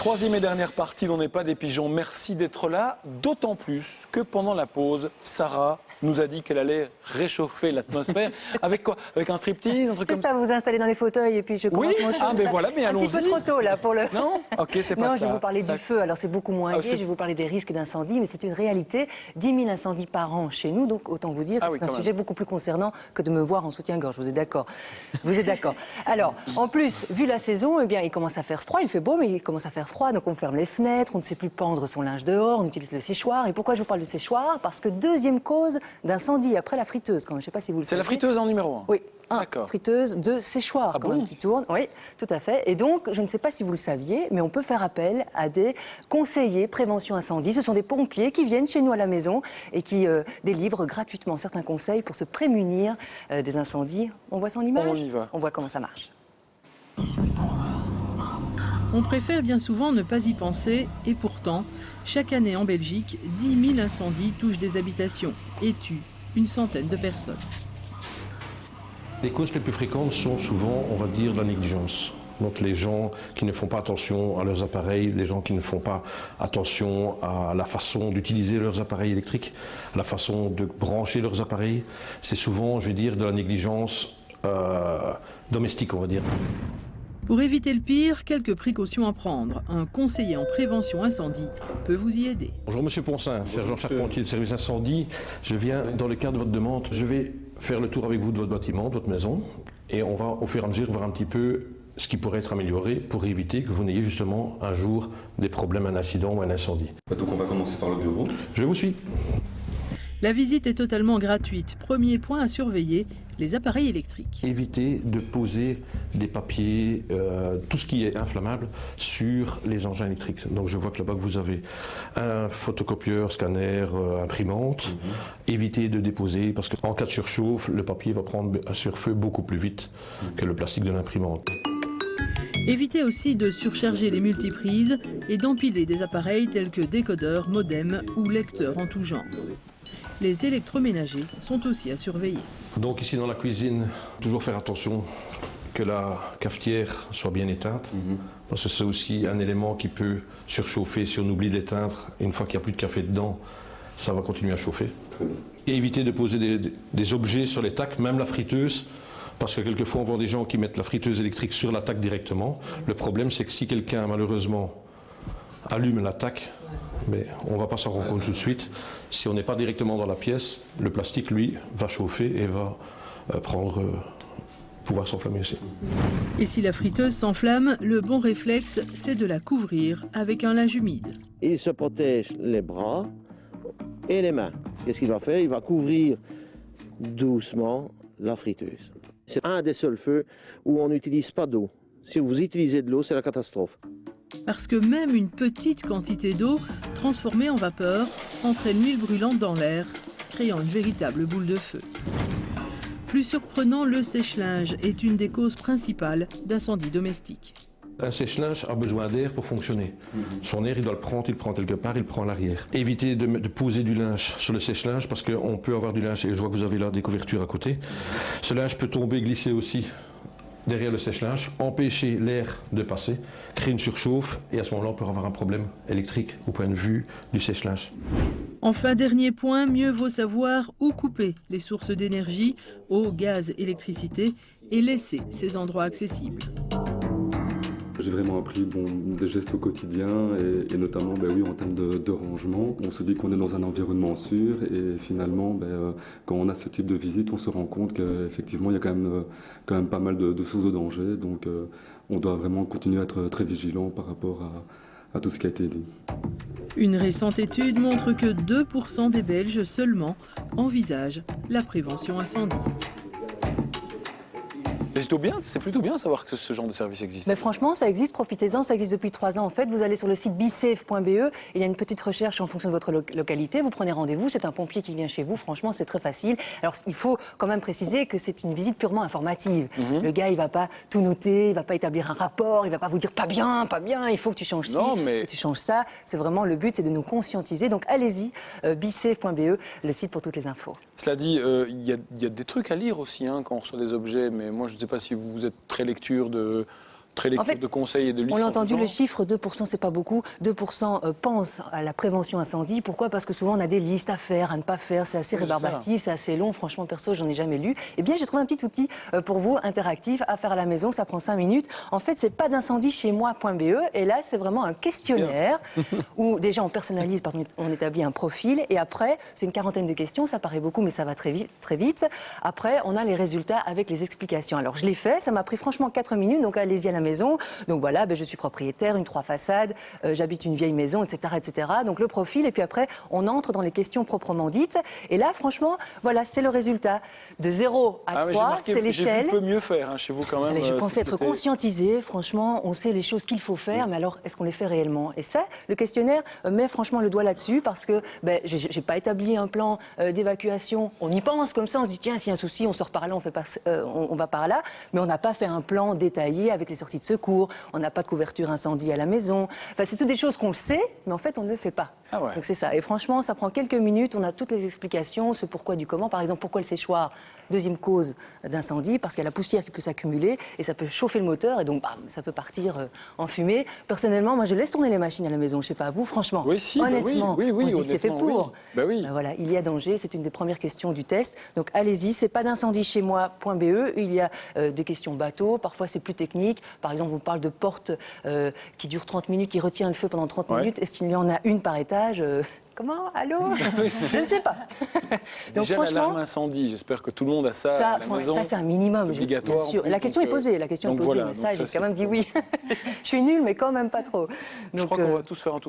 Troisième et dernière partie d'On n'est pas des pigeons. Merci d'être là, d'autant plus que pendant la pause, Sarah nous a dit qu'elle allait réchauffer l'atmosphère. Avec quoi? Avec un striptease, un truc comme ça? C'est ça, vous vous installez dans les fauteuils et puis je commence mon show. Ah, mais voilà, mais allons-y. Un petit peu trop tôt là pour le... Non? Ok, c'est pas ça. Non, je vais vous parler du feu. Alors c'est beaucoup moins gai, je vais vous parler des risques d'incendie, mais c'est une réalité. 10 000 incendies par an chez nous, donc autant vous dire que c'est un sujet beaucoup plus concernant que de me voir en soutien-gorge. Vous êtes d'accord? Vous êtes d'accord? Alors, en plus, vu la saison, eh bien, il commence à faire froid. Il fait beau, mais il commence à faire froid, donc on ferme les fenêtres, on ne sait plus pendre son linge dehors, on utilise le séchoir. Et pourquoi je vous parle de séchoir? Parce que deuxième cause d'incendie après la friteuse, quand même. Je ne sais pas si vous le savez. C'est la friteuse en numéro 1? Oui. Friteuse de séchoir quand même qui tourne. Oui, tout à fait. Et donc, je ne sais pas si vous le saviez, mais on peut faire appel à des conseillers prévention incendie. Ce sont des pompiers qui viennent chez nous à la maison et qui délivrent gratuitement certains conseils pour se prémunir des incendies. On voit ça en image? On y va. On voit comment ça marche. On préfère bien souvent ne pas y penser et pourtant, chaque année en Belgique, 10 000 incendies touchent des habitations et tuent une centaine de personnes. Les causes les plus fréquentes sont souvent, on va dire, la négligence. Donc les gens qui ne font pas attention à leurs appareils, les gens qui ne font pas attention à la façon d'utiliser leurs appareils électriques, à la façon de brancher leurs appareils. C'est souvent, je vais dire, de la négligence domestique, on va dire. Pour éviter le pire, quelques précautions à prendre. Un conseiller en prévention incendie peut vous y aider. Bonjour Monsieur Poncin, sergent charpentier de service incendie. Je viens dans le cadre de votre demande. Je vais faire le tour avec vous de votre bâtiment, de votre maison, et on va au fur et à mesure voir un petit peu ce qui pourrait être amélioré pour éviter que vous n'ayez justement un jour des problèmes, un incident ou un incendie. Donc on va commencer par le bureau. Je vous suis. La visite est totalement gratuite. Premier point à surveiller, les appareils électriques. Évitez de poser des papiers, tout ce qui est inflammable sur les engins électriques. Donc je vois que là-bas vous avez un photocopieur, scanner, imprimante. Évitez de déposer parce qu'en cas de surchauffe, le papier va prendre un surfeu beaucoup plus vite que le plastique de l'imprimante. Évitez aussi de surcharger les multiprises et d'empiler des appareils tels que décodeurs, modems ou lecteurs en tout genre. Les électroménagers sont aussi à surveiller. Donc ici dans la cuisine, toujours faire attention que la cafetière soit bien éteinte, parce que c'est aussi un élément qui peut surchauffer si on oublie d'éteindre. Une fois qu'il n'y a plus de café dedans, ça va continuer à chauffer. Et éviter de poser des objets sur les tacs, même la friteuse, parce que quelquefois on voit des gens qui mettent la friteuse électrique sur la tac directement. Le problème c'est que si quelqu'un malheureusement allume la tac, mais on ne va pas s'en rendre compte tout de suite. Si on n'est pas directement dans la pièce, le plastique, lui, va chauffer et va pouvoir s'enflammer aussi. Et si la friteuse s'enflamme, le bon réflexe, c'est de la couvrir avec un linge humide. Il se protège les bras et les mains. Qu'est-ce qu'il va faire? Il va couvrir doucement la friteuse. C'est un des seuls feux où on n'utilise pas d'eau. Si vous utilisez de l'eau, c'est la catastrophe. Parce que même une petite quantité d'eau transformée en vapeur entraîne l'huile brûlante dans l'air, créant une véritable boule de feu. Plus surprenant, le sèche-linge est une des causes principales d'incendies domestiques. Un sèche-linge a besoin d'air pour fonctionner. Son air, il doit le prendre, il le prend quelque part, il le prend à l'arrière. Évitez de poser du linge sur le sèche-linge parce qu'on peut avoir du linge, et je vois que vous avez là des couvertures à côté. Ce linge peut tomber, glisser aussi derrière le sèche-linge, empêcher l'air de passer, créer une surchauffe et à ce moment-là on peut avoir un problème électrique au point de vue du sèche-linge. Enfin, dernier point, mieux vaut savoir où couper les sources d'énergie, eau, gaz, électricité et laisser ces endroits accessibles. J'ai vraiment appris des gestes au quotidien et notamment oui, en termes de rangement. On se dit qu'on est dans un environnement sûr et finalement quand on a ce type de visite, on se rend compte qu'effectivement il y a quand même pas mal de sources de danger. Donc on doit vraiment continuer à être très vigilant par rapport à tout ce qui a été dit. Une récente étude montre que 2% des Belges seulement envisagent la prévention incendie. C'est plutôt bien de savoir que ce genre de service existe. Mais franchement, ça existe, profitez-en, ça existe depuis 3 ans en fait. Vous allez sur le site bisafe.be, il y a une petite recherche en fonction de votre localité, vous prenez rendez-vous, c'est un pompier qui vient chez vous, franchement c'est très facile. Alors il faut quand même préciser que c'est une visite purement informative. Le gars il va pas tout noter, il va pas établir un rapport, il va pas vous dire pas bien, il faut que tu changes ci, que tu changes ça. C'est vraiment le but, c'est de nous conscientiser. Donc allez-y, bisafe.be, le site pour toutes les infos. Cela dit, il y a des trucs à lire aussi quand on reçoit des objets, mais moi je ne sais pas si vous êtes très lecture de Très lecture En fait, de conseils et de listes. On l'a entendu, en le tout genre. chiffre 2%, c'est pas beaucoup. 2% pensent à la prévention incendie. Pourquoi? Parce que souvent on a des listes à faire, à ne pas faire. C'est assez Oui, c'est rébarbatif, c'est assez long. Franchement, perso, j'en ai jamais lu. Eh bien, j'ai trouvé un petit outil pour vous, interactif, à faire à la maison. Ça prend 5 minutes. En fait, c'est pas d'incendie chez moi.be. Et là, c'est vraiment un questionnaire où déjà on personnalise, on établit un profil. Et après, c'est une quarantaine de questions. Ça paraît beaucoup, mais ça va très vite, très vite. Après, on a les résultats avec les explications. Alors, je l'ai fait. Ça m'a pris franchement 4 minutes. Donc, allez-y à la maison. Donc voilà, je suis propriétaire, une 3 façades, j'habite une vieille maison, etc., etc. Donc le profil, et puis après, on entre dans les questions proprement dites. Et là, franchement, voilà, c'est le résultat. De 0 à Ah, mais j'ai 3, marqué, c'est l'échelle. J'ai vu peu mieux faire chez vous quand même. Allez, je pensais être c'était- conscientisé, franchement, on sait les choses qu'il faut faire, mais alors, est-ce qu'on les fait réellement? Et ça, le questionnaire met franchement le doigt là-dessus, parce que j'ai pas établi un plan d'évacuation. On y pense comme ça, on se dit, tiens, s'il y a un souci, on sort par là, on va par là, mais on n'a pas fait un plan détaillé avec les sorties de secours, on n'a pas de couverture incendie à la maison. Enfin, c'est toutes des choses qu'on sait, mais en fait, on ne le fait pas. Ah ouais. Donc c'est ça. Et franchement, ça prend quelques minutes, on a toutes les explications, ce pourquoi du comment. Par exemple, pourquoi le séchoir? Deuxième cause d'incendie, parce qu'il y a la poussière qui peut s'accumuler et ça peut chauffer le moteur et donc bam, ça peut partir en fumée. Personnellement, moi je laisse tourner les machines à la maison, je sais pas vous, franchement. Oui, si, honnêtement, oui, on se dit que c'est fait honnêtement, pour. oui. Bah oui. Voilà, il y a danger, c'est une des premières questions du test. Donc allez-y, c'est pas d'incendie chez moi.be. Il y a des questions bateau, parfois c'est plus technique. Par exemple, on parle de porte qui dure 30 minutes, qui retient le feu pendant 30 Ouais. minutes. Est-ce qu'il y en a une par étage? Comment? Allô? Je ne sais pas. Donc Déjà, franchement, l'alarme incendie, j'espère que tout le monde a ça, à la maison. ça c'est un minimum, C'est obligatoire. bien sûr. en plus, La question est donc, posée, la question est donc posée, voilà, mais ça, donc j'ai ça, quand même c'est- dit oui. Je suis nulle, mais quand même pas trop. Je Donc, crois qu'on va tous faire un tour